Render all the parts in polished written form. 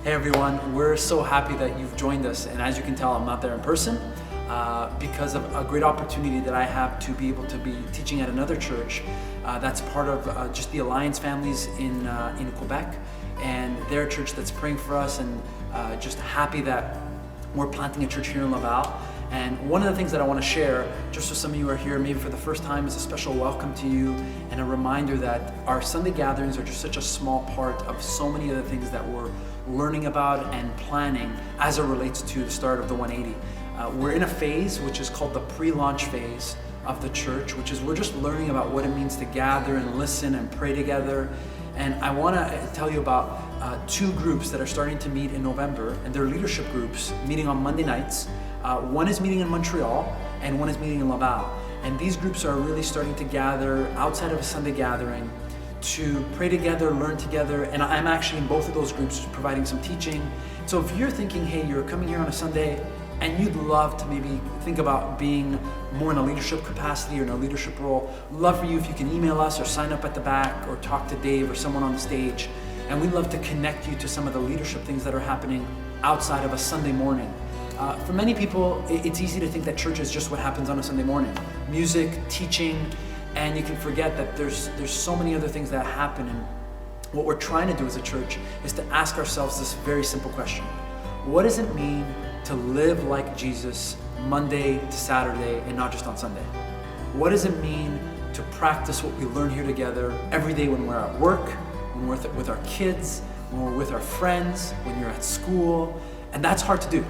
Hey everyone, we're so happy that you've joined us, and as you can tell, I'm not there in person because of a great opportunity that I have to be able to be teaching at another church that's part of just the Alliance families in Quebec, and they're a church that's praying for us, and just happy that we're planting a church here in Laval. And one of the things that I want to share, just so some of you are here maybe for the first time, is a special welcome to you and a reminder that our Sunday gatherings are just such a small part of so many other things that we're learning about and planning as it relates to the start of the 180. We're in a phase which is called the pre-launch phase of the church, which is we're just learning about what it means to gather and listen and pray together. And I want to tell you about two groups that are starting to meet in November, and they're leadership groups meeting on Monday nights. One is meeting in Montreal and one is meeting in Laval. And these groups are really starting to gather outside of a Sunday gathering to pray together, learn together. And I'm actually in both of those groups providing some teaching. So if you're thinking, hey, you're coming here on a Sunday and you'd love to maybe think about being more in a leadership capacity or in a leadership role, love for you if you can email us or sign up at the back or talk to Dave or someone on the stage. And we'd love to connect you to some of the leadership things that are happening outside of a Sunday morning. For many people, it's easy to think that church is just what happens on a Sunday morning. Music, teaching, and you can forget that there's so many other things that happen. And what we're trying to do as a church is to ask ourselves this very simple question. What does it mean to live like Jesus Monday to Saturday and not just on Sunday? What does it mean to practice what we learn here together every day when we're at work, when we're with our kids, when we're with our friends, when you're at school? And that's hard to do.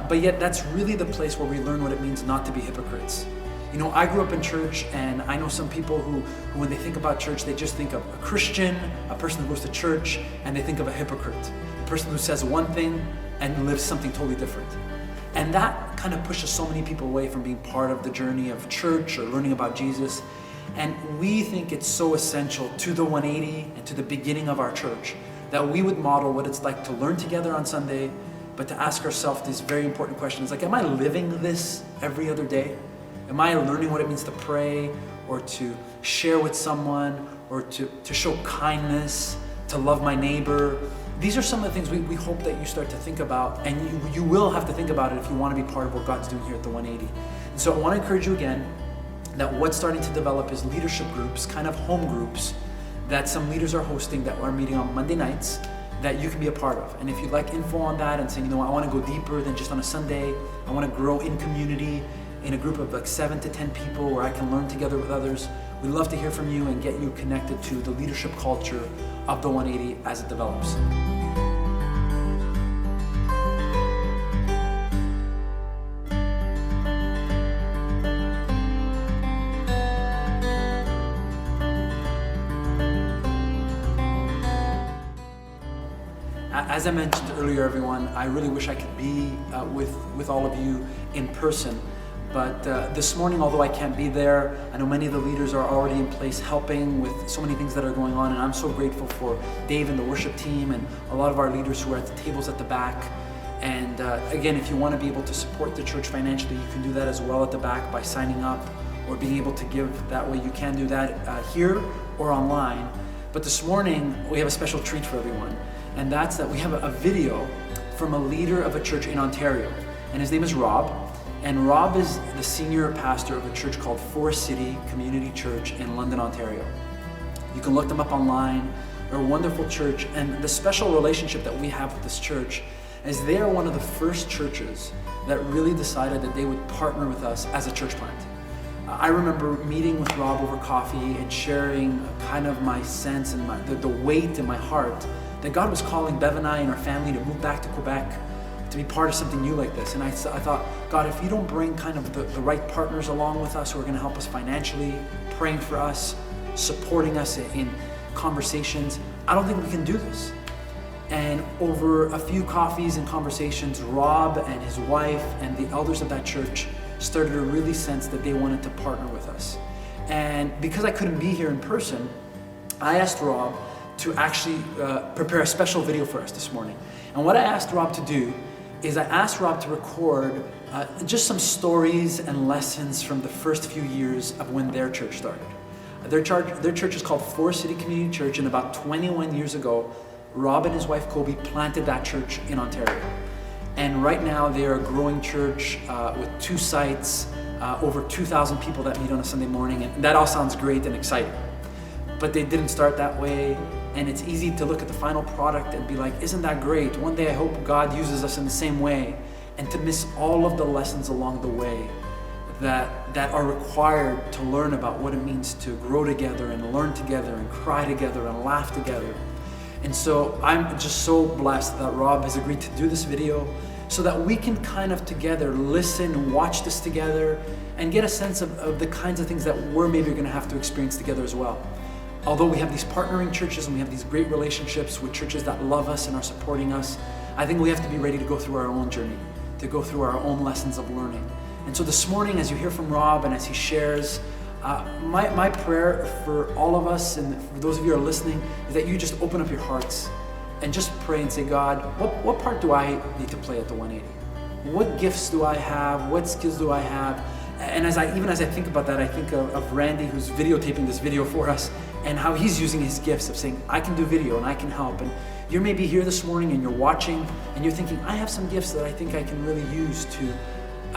But yet that's really the place where we learn what it means not to be hypocrites. You know, I grew up in church, and I know some people who when they think about church, they just think of a Christian, a person who goes to church, and they think of a hypocrite, a person who says one thing and lives something totally different. And that kind of pushes so many people away from being part of the journey of church or learning about Jesus. And we think it's so essential to the 180 and to the beginning of our church that we would model what it's like to learn together on Sunday, but to ask ourselves these very important questions like, am I living this every other day? Am I learning what it means to pray or to share with someone or to show kindness, to love my neighbor? These are some of the things we hope that you start to think about, and you will have to think about it if you want to be part of what God's doing here at the 180. And so I want to encourage you again that what's starting to develop is leadership groups, kind of home groups, that some leaders are hosting that are meeting on Monday nights, that you can be a part of. And if you'd like info on that and saying, you know, I want to go deeper than just on a Sunday, I want to grow in community in a group of like 7 to 10 people where I can learn together with others, we'd love to hear from you and get you connected to the leadership culture of the 180 as it develops. As I mentioned earlier, everyone, I really wish I could be with all of you in person. But this morning, although I can't be there, I know many of the leaders are already in place helping with so many things that are going on. And I'm so grateful for Dave and the worship team and a lot of our leaders who are at the tables at the back. And again, if you want to be able to support the church financially, you can do that as well at the back by signing up or being able to give that way. You can do that here or online. But this morning, we have a special treat for everyone. And that's that we have a video from a leader of a church in Ontario. And his name is Rob. And Rob is the senior pastor of a church called Forest City Community Church in London, Ontario. You can look them up online. They're a wonderful church. And the special relationship that we have with this church is they are one of the first churches that really decided that they would partner with us as a church plant. I remember meeting with Rob over coffee and sharing kind of my sense and the weight in my heart that God was calling Bev and I and our family to move back to Quebec, to be part of something new like this. And I thought, God, if you don't bring kind of the right partners along with us who are going to help us financially, praying for us, supporting us in conversations, I don't think we can do this. And over a few coffees and conversations, Rob and his wife and the elders of that church started to really sense that they wanted to partner with us. And because I couldn't be here in person, I asked Rob to actually prepare a special video for us this morning. And what I asked Rob to do is I asked Rob to record just some stories and lessons from the first few years of when their church started. Their church is called Forest City Community Church, and about 21 years ago, Rob and his wife Kobe planted that church in Ontario. And right now they are a growing church with 2 sites, over 2,000 people that meet on a Sunday morning. And that all sounds great and exciting. But they didn't start that way. And it's easy to look at the final product and be like, isn't that great? One day I hope God uses us in the same way. And to miss all of the lessons along the way that are required to learn about what it means to grow together and learn together and cry together and laugh together. And so I'm just so blessed that Rob has agreed to do this video so that we can kind of together listen, watch this together, and get a sense of the kinds of things that we're maybe going to have to experience together as well. Although we have these partnering churches and we have these great relationships with churches that love us and are supporting us, I think we have to be ready to go through our own journey, to go through our own lessons of learning. And so this morning, as you hear from Rob and as he shares, my prayer for all of us and for those of you who are listening is that you just open up your hearts and just pray and say, God, what part do I need to play at the 180? What gifts do I have? What skills do I have? And even as I think about that, I think of Randy, who's videotaping this video for us, and how he's using his gifts of saying, I can do video and I can help. And you're maybe here this morning and you're watching and you're thinking, I have some gifts that I think I can really use to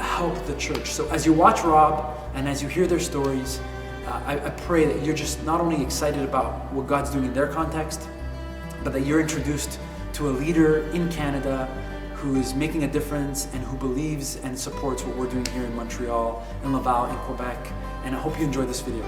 help the church. So as you watch Rob and as you hear their stories, I pray that you're just not only excited about what God's doing in their context, but that you're introduced to a leader in Canada who is making a difference and who believes and supports what we're doing here in Montreal, in Laval, in Quebec. And I hope you enjoy this video.